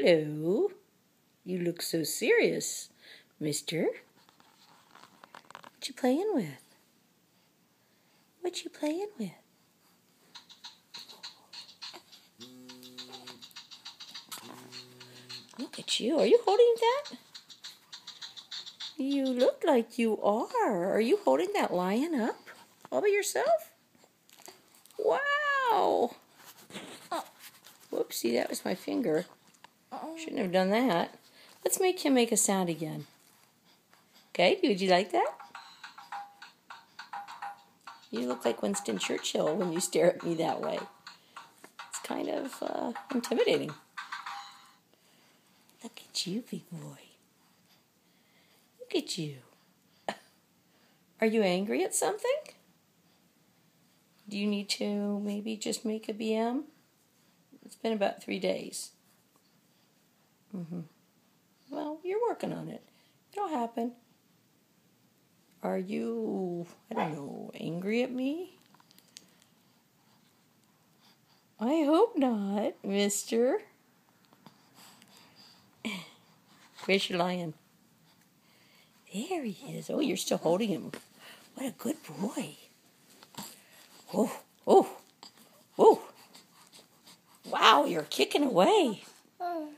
Hello. You look so serious, mister. What you playing with? What you playing with? Look at you. Are you holding that? You look like you are. Are you holding that lion up all by yourself? Wow. Whoopsie, that was my finger. Shouldn't have done that. Let's make him make a sound again. Okay, would you like that? You look like Winston Churchill when you stare at me that way. It's kind of intimidating. Look at you, big boy. Look at you. Are you angry at something? Do you need to maybe just make a BM? It's been about 3 days. Well, you're working on it. It'll happen. Are you, I don't know, angry at me? I hope not, mister. Where's your lion? There he is. Oh, you're still holding him. What a good boy. Oh, oh, oh. Wow, you're kicking away. Oh,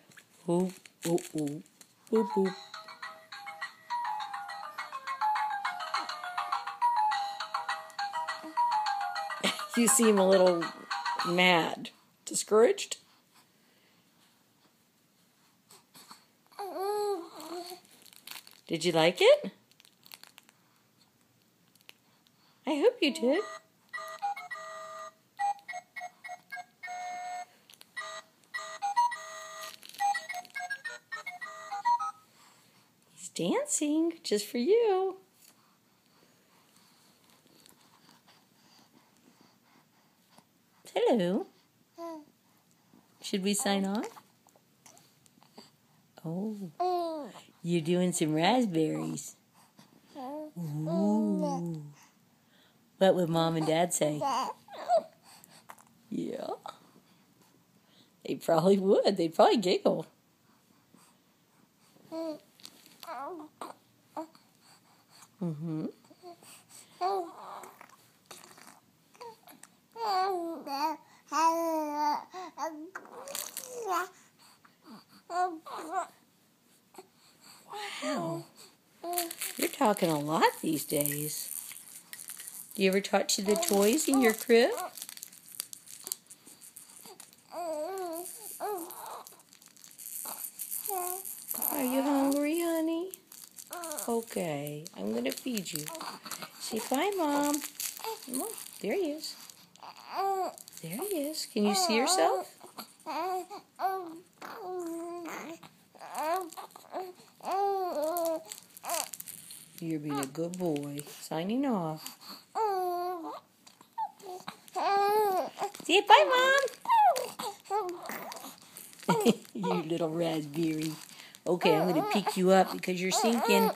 oh, oh. Boop, boop. You seem a little mad. Discouraged? Did you like it? I hope you did. He's dancing just for you. Hello. Should we sign off? Oh, you're doing some raspberries. Ooh. What would Mom and Dad say? Yeah. They probably would. They'd probably giggle. Wow. You're talking a lot these days. Do you ever talk to the toys in your crib? Are you hungry, honey? Okay, I'm going to feed you. Say bye, Mom. Oh, there he is. There he is. Can you see yourself? You're being a good boy. Signing off. Say bye, Mom. You little raspberry. Okay, I'm going to pick you up because you're sinking.